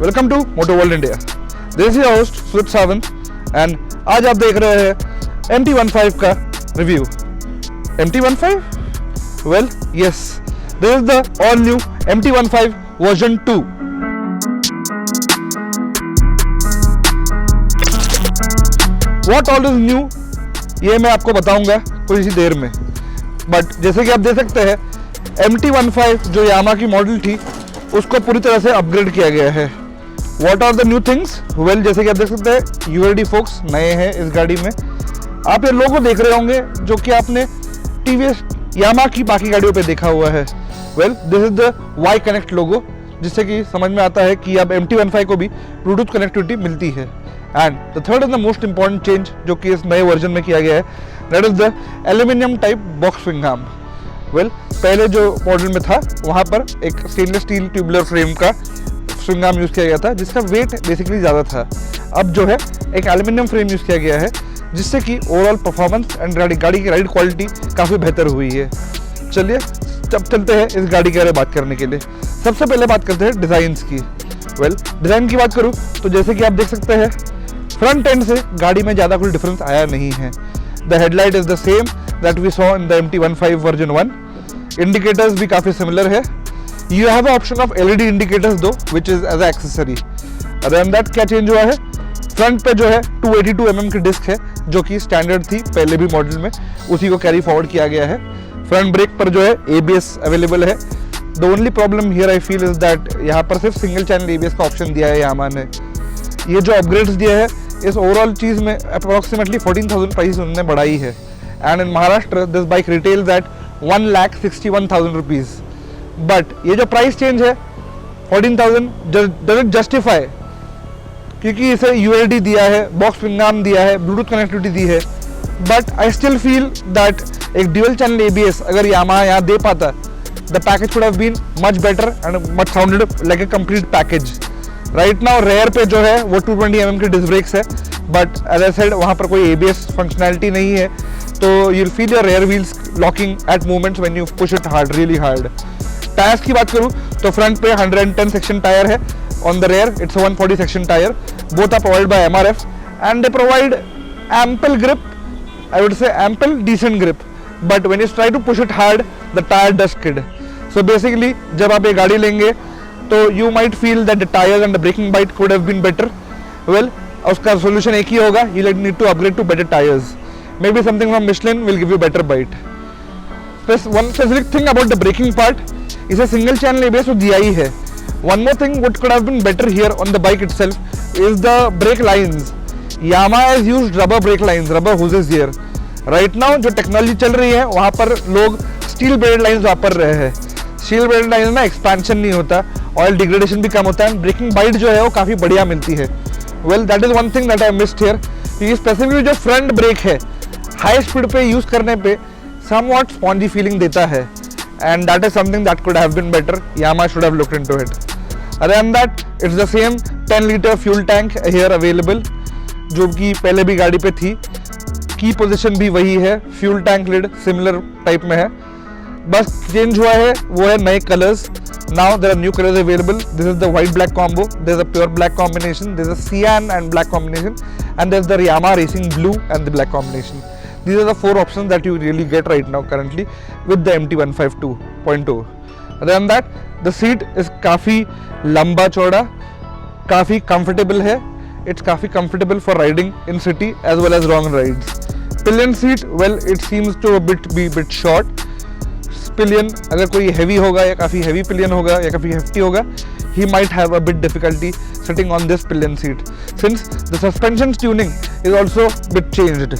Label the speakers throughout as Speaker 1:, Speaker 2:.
Speaker 1: Welcome to Moto World India. This is your host Sumit Sawant and आज आप देख रहे हैं MT-15 का review. MT-15? Well yes, this is the all new MT-15 version 2। What all is new ये मैं आपको बताऊंगा कुछ ही देर में, बट जैसे कि आप देख सकते हैं MT-15 जो यामा की मॉडल थी उसको पूरी तरह से अपग्रेड किया गया है। What are the new things? Well जैसे कि आप देख सकते हैं ULD फोक्स नए हैं इस गाड़ी में। आप ये लोगो देख रहे होंगे जो कि आपने TVS यामा की बाकी गाड़ियों पे देखा हुआ है। Well this is the Y connect logo, जिससे कि समझ में आता है कि अब MT-15 को भी ब्लूटूथ कनेक्टिविटी मिलती है। And the third is the most important change जो कि इस नए वर्जन में किया गया है, that is the aluminium type box swing arm. Well पहले जो मॉडल में था वहाँ पर एक स्टेनलेस स्टील ट्यूबुलर फ्रेम का स्विंग आर्म यूज़ किया गया था जिसका वेट बेसिकली ज़्यादा था। अब जो है एक एल्यूमिनियम फ्रेम यूज़ किया गया है जिससे कि ओवरऑल परफॉर्मेंस एंड गाड़ी की राइड क्वालिटी काफ़ी बेहतर हुई है। चलिए अब चलते हैं इस गाड़ी के बारे में बात करने के लिए। सबसे पहले बात करते हैं डिज़ाइंस की। वेल डिज़ाइन की बात करूँ तो जैसे कि आप देख सकते हैं फ्रंट एंड से गाड़ी में ज़्यादा कोई डिफरेंस आया नहीं है। The headlight is the same that we saw in the MT-15 version 1। Indicators भी काफ़ी सिमिलर है। You have option of LED indicators too which is as accessory. Other than that क्या चेंज हुआ है? फ्रंट पे जो है 282 mm की डिस्क है जो कि स्टैंडर्ड थी पहले भी मॉडल में, उसी को कैरी फॉरवर्ड किया गया है। फ्रंट ब्रेक पर जो है ABS अवेलेबल है। The only problem here I feel is that यहाँ पर सिर्फ सिंगल चैनल ABS का ऑप्शन दिया है यामा ने। ये जो अपग्रेड्स दिया है इस ओवरऑल चीज़ में अप्रॉक्सीमेटली 14,000 प्राइस उन्होंने बढ़ाई है। And in Maharashtra this bike retails at 1,61,000 rupees. But ये जो प्राइस चेंज है 14,000 डज इट जस्टिफाई, क्योंकि इसे ULD दिया है, बॉक्स स्विंग आर्म दिया है, ब्लूटूथ कनेक्टिविटी दी है। But I still feel that एक ड्यूअल चैनल ABS अगर यामा यहाँ दे पाता, the package would have been much better and much sounded like a complete package. Right now rear पे जो है वो 220 mm की डिस्क ब्रेक्स है, बट एज आई सेड वहाँ पर कोई ABS फंक्शनैलिटी नहीं है, तो you'll feel your rear wheels locking at moments when you push it hard, really hard. Tyres की बात करूँ तो फ्रंट पे 110 सेक्शन टायर है, on the rear it's a 140 section tire. Both are provided by MRF and they provide ample grip, I would say ample decent grip, but when you try to push it hard the tire does skid. So basically जब आप ये गाड़ी लेंगे तो you might feel that the tires and the braking bite could have been better. Well उसका solution एक ही होगा, you need to upgrade to better tires. Maybe something from Michelin will give you better bite. One specific thing about the braking part, इसे single channel ABS तो दिया ही है. One more thing what could have been better here on the bike itself is the brake lines. Yamaha has used rubber brake lines, rubber hoses here. Right now जो technology चल रही है वहाँ पर लोग स्टील ब्लेड लाइन्स वापर रहे हैं। स्टील ब्लेड लाइन्स में एक्सपेंशन नहीं होता, ऑयल डिग्रेडेशन भी कम होता है, ब्रेकिंग बाइट जो है वो काफ़ी बढ़िया मिलती है। Well that is one thing that I missed here, क्योंकि स्पेसिफिकली जो फ्रंट ब्रेक है हाई स्पीड पे यूज करने पे somewhat spongy feeling देता है, and that is something that could have been better. Yamaha should have looked into it. Other than that, it's the same 10-liter fuel tank here available, जो कि पहले भी गाड़ी पे थी। की पोजीशन भी वही है, fuel tank lid similar type में है, बस चेंज हुआ है वो है नए colours. Now there are new colors available. This is the white black combo. There's a pure black combination. There's a cyan and black combination, and there's the Yamaha Racing blue and the black combination. These are the four options that you really get right now currently with the MT-15 2.0. Other than that, the seat is काफ़ी लंबा चौड़ा, काफ़ी comfortable है. It's काफ़ी comfortable for riding in city as well as long rides. Pillion seat, well, it seems to be a bit short. Pillion अगर कोई heavy होगा या काफ़ी हैवी पिलियन होगा या काफ़ी हेफ्टी होगा, he might have a bit difficulty sitting on this pillion seat since the suspension tuning is also bit changed.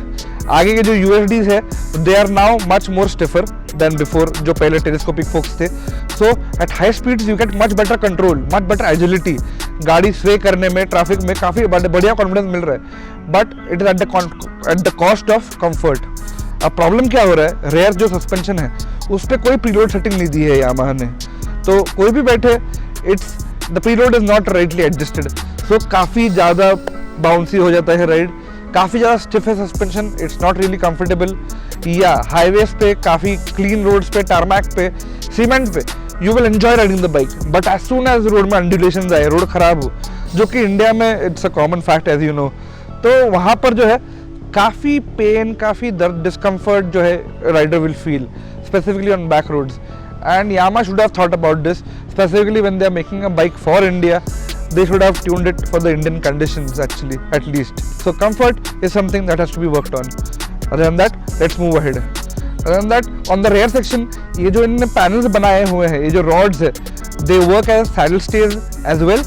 Speaker 1: आगे के जो USDs है they are now much more stiffer than before, जो पहले telescopic forks थे. So at high speeds you get much better control, much better agility. गाड़ी स्वे करने में ट्रैफिक में काफ़ी बढ़िया कॉन्फिडेंस मिल रहा है, but it is at the cost of comfort. अब प्रॉब्लम क्या हो रहा है, रेयर जो सस्पेंशन है उस पर कोई प्रीलोड सेटिंग नहीं दी है यामाहा ने, तो कोई भी बैठे it's the preload is not rightly adjusted, so काफ़ी ज़्यादा बाउंसी हो जाता है राइड, काफ़ी ज़्यादा स्टिफ है suspension, it's not really comfortable. या हाईवेज पे काफ़ी क्लीन रोड्स पे, टारमैक पे, सीमेंट पे you will enjoy riding the bike. But as soon as road में अंडुलेशन आए, रोड खराब हो, जो कि इंडिया में it's a common fact as you know, तो वहाँ पर जो है काफ़ी पेन, काफ़ी दर्द, डिस्कम्फर्ट जो है rider will feel, specifically on back roads. And Yamaha should have thought about this, specifically when they are making a bike for India, they should have tuned it for the Indian conditions actually, at least. So comfort is something that has to be worked on. Other than that, let's move ahead. Other than that, on the rear section, ये जो इन्होंने panels बनाए हुए हैं, ये जो rods है, they work as saddle stays as well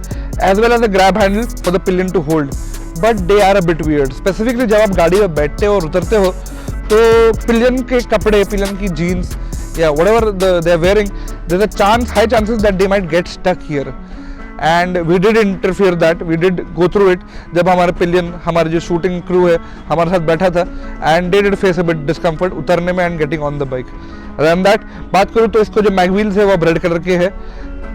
Speaker 1: as a grab handle for the pillion to hold. But they are a bit weird. Specifically जब आप गाड़ी में बैठते हो और उतरते हो, तो पिलियन के कपड़े, पिलियन की jeans, yeah, whatever they are wearing, there's a high chances that they might get stuck here. And we did interfere that, we did go through it जब हमारे पिलियन, हमारे जो शूटिंग क्रू है हमारे साथ बैठा था, and they did face a bit discomfort उतरने में and getting on the bike. Other than that, बात करूँ तो इसको जो मैग व्हील्स है वो रेड कलर के है,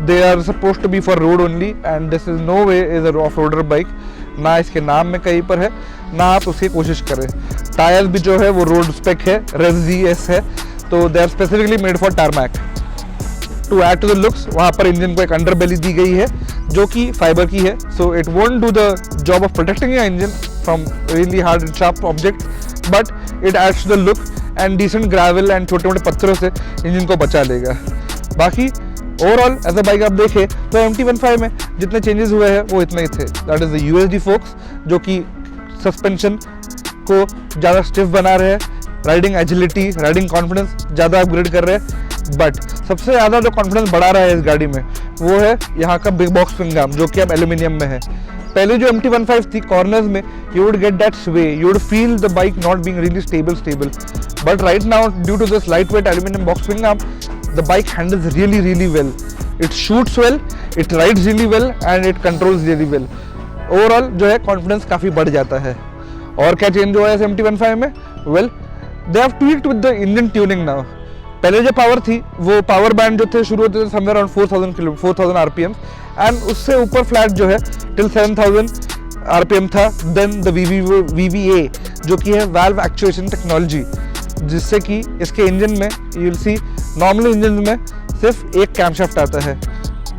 Speaker 1: they are supposed to be for road only and this is no way is a off-roader bike, ना इसके नाम में कहीं पर है, ना आप उसकी कोशिश करें। टायर भी जो है वो रोड स्पेक है, Rev ZS है, तो they are specifically made for tarmac. To add to the looks, वहाँ पर इंजन को एक अंडरबेली दी गई है जो कि फाइबर की है, so it won't do the job of protecting your engine from really hard and sharp object, but it adds to the look and decent gravel and छोटे मोटे पत्थरों से इंजन को बचा लेगा। बाकी ओवरऑल एज अ बाइक आप देखें तो MT-15 में जितने चेंजेस हुए हैं वो इतने ही थे। That is the USD forks जो कि सस्पेंशन को ज़्यादा स्टिफ बना रहे हैं, राइडिंग एजिलिटी, राइडिंग कॉन्फिडेंस ज़्यादा अपग्रेड कर रहे हैं, बट सबसे ज़्यादा जो कॉन्फिडेंस बढ़ा रहा है इस गाड़ी में वो है यहाँ का बिग बॉक्स स्विंग आर्म जो कि अब एल्यूमिनियम में है। पहले जो MT-15 थी कॉर्नर्स में you would get that sway, you would feel the bike not being really stable, but right now due to this light weight aluminium box swing arm the bike handles really well, it shoots well, it rides really well and it controls really well. Overall जो है confidence काफ़ी बढ़ जाता है। और क्या change हुआ है इस MT-15 में? Well they have tweaked with the engine tuning now. पहले जो पावर थी वो पावर बैंड जो थे शुरू होते थे समवेयर अराउंड 4000 RPM एंड उससे ऊपर फ्लैट जो है टिल 7000 RPM था। देन द VVA जो कि है वाल्व एक्चुएशन टेक्नोलॉजी, जिससे कि इसके इंजन में you will see normal engine में सिर्फ एक कैमशाफ्ट आता है।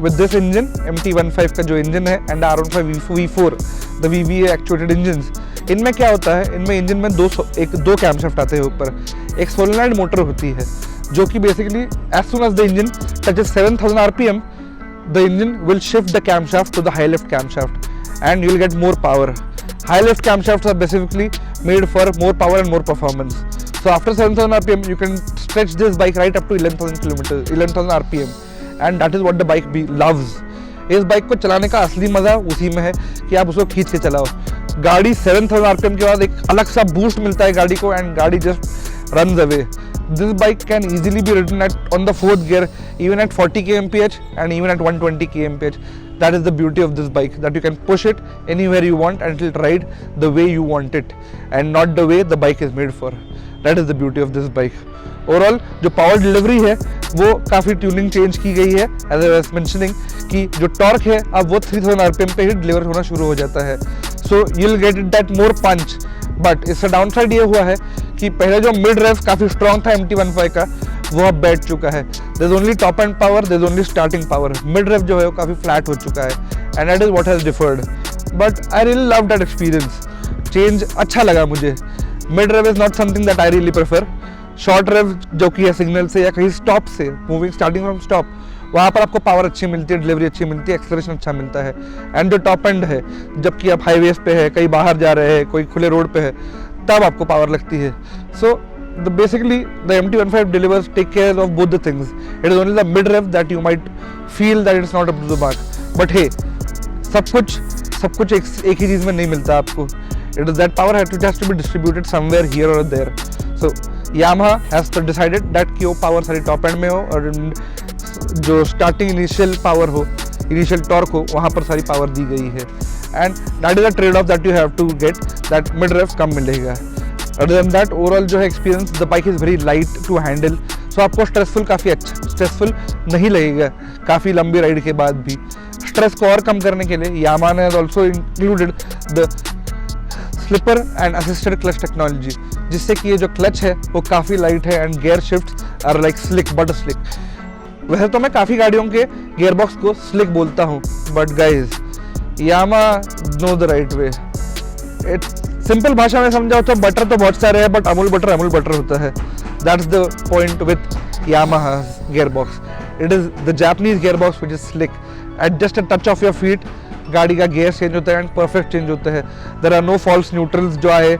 Speaker 1: विद दिस इंजन MT-15 का जो इंजन है and R15 V4 the VVA actuated engine, इनमें क्या होता है, इनमें इंजन में दो कैमशाफ्ट आते हैं ऊपर, एक सोलेनॉइड मोटर होती है जो कि basically as soon as the engine touches 7000 RPM the engine will shift the camshaft to the high lift camshaft and you will get more power. High lift camshafts are basically made for more power and more performance. So after 7000 RPM you can stretch this bike right up to 11,000 RPM and that is what the bike loves. इस bike को चलाने का असली मजा उसी में है कि आप उसको खींच के चलाओ। गाड़ी 7000 RPM के बाद एक अलग सा बूस्ट मिलता है गाड़ी को एंड गाड़ी just runs away. This bike can easily be ridden on the 4th gear even at 40 kmph and even at 120 kmph. That is the beauty of this bike, that you can push it anywhere you want and it will ride the way you want it and not the way the bike is made for. That is the beauty of this bike. Overall जो power delivery है वो काफ़ी tuning change की गई है। As I was mentioning कि जो torque है अब वो 3000 RPM पे ही डिलीवर होना शुरू हो जाता है, so you'll get that more punch. But इसका डाउन साइड ये हुआ है कि पहले जो मिड रेव काफ़ी स्ट्रॉन्ग था MT-15 का वो अब बैठ चुका है। There is only top end power, there is only starting power. Mid rev जो है वो काफ़ी फ्लैट हो चुका है and that is what has differed, but I really love that experience. Change अच्छा लगा मुझे। Mid rev is not something that I really prefer. Short rev जो कि है सिग्नल से या कहीं स्टॉप से, मूविंग स्टार्टिंग फ्रॉम स्टॉप, वहाँ पर आपको पावर अच्छी मिलती है, डिलीवरी अच्छी मिलती है, एक्सेलरेशन अच्छा मिलता है। एंड जो टॉप एंड है जबकि आप हाईवेज पे है, कहीं बाहर जा रहे हैं, कोई खुले रोड पे है, तब आपको पावर लगती है। सो basically the MT-15 delivers take care of both the things. It is only the mid rev that you might feel that it's not up to the mark, but hey, सब कुछ एक ही चीज़ में नहीं मिलता आपको। It is that power has to be distributed somewhere here or there. So Yamaha has decided that कि वो power सारी टॉप एंड में हो और जो स्टार्टिंग इनिशियल पावर हो, इनिशियल टॉर्क हो, वहाँ पर सारी पावर दी गई है and that is a trade off that you have to get, that mid rev कम मिलेगा। अदर देन दैट ओवरऑल जो है experience, the bike is very light to handle, so आपको स्ट्रेसफुल नहीं लगेगा काफ़ी लंबी राइड के बाद भी। स्ट्रेस को और कम करने के लिए यामा ने also included the slipper and assisted clutch technology, जिससे कि ये जो क्लच है वो काफ़ी लाइट है and gear shifts are like slick but slick. वैसे तो मैं काफ़ी गाड़ियों के गियरबॉक्स को स्लिक बोलता हूँ, but guys Yamaha know the right way. Simple भाषा में समझाओ तो बटर तो बहुत सारे हैं, बट अमूल बटर होता है। That's the point with Yamaha gearbox. It is the Japanese gearbox which is slick. At just a touch of your feet गाड़ी का गियर चेंज होता है एंड परफेक्ट चेंज होता है। There are no false neutrals जो आए,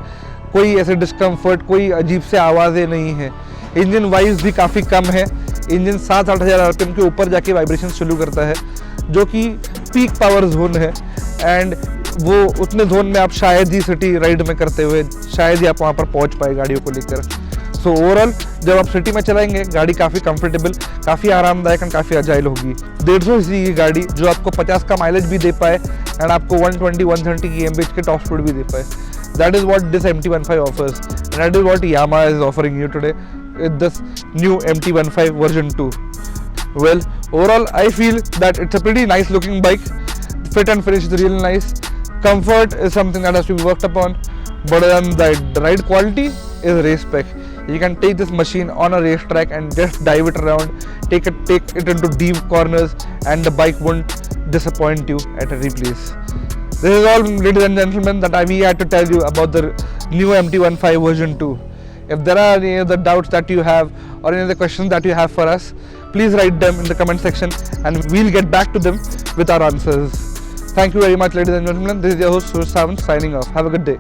Speaker 1: कोई ऐसे डिस्कम्फर्ट, कोई अजीब से आवाज़ें नहीं है। इंजन वाइज भी काफ़ी कम है। इंजन 7-8 हज़ार आरपीएम के ऊपर जाके वाइब्रेशन शुरू करता है, जो कि पीक पावर जोन है। एंड वो उतने जोन में आप शायद ही सिटी राइड में करते हुए शायद ही आप वहाँ पर पहुँच पाए गाड़ियों को लेकर। सो ओवरऑल जब आप सिटी में चलाएंगे गाड़ी काफ़ी कंफर्टेबल, काफ़ी आरामदायक एंड काफ़ी अजाइल होगी। 150 सीसी की गाड़ी जो आपको 50 का माइलेज भी दे पाए एंड आपको 120-130 की एमबीएच के टॉप स्पीड भी दे पाए। That is what this MT-15 offers and that is what Yamaha is offering you today with this new MT-15 version 2. Well, overall I feel that it's a pretty nice looking bike. Fit and finish is really nice. Comfort is something that has to be worked upon, but then the ride quality is race spec. You can take this machine on a racetrack and just drive it around, take it into deep corners, and the bike won't disappoint you at any place. This is all, ladies and gentlemen, that we had to tell you about the new MT-15 version 2. If there are any other doubts that you have or any other questions that you have for us, please write them in the comment section and we'll get back to them with our answers. Thank you very much, ladies and gentlemen. This is your host Suraj Sawant signing off. Have a good day.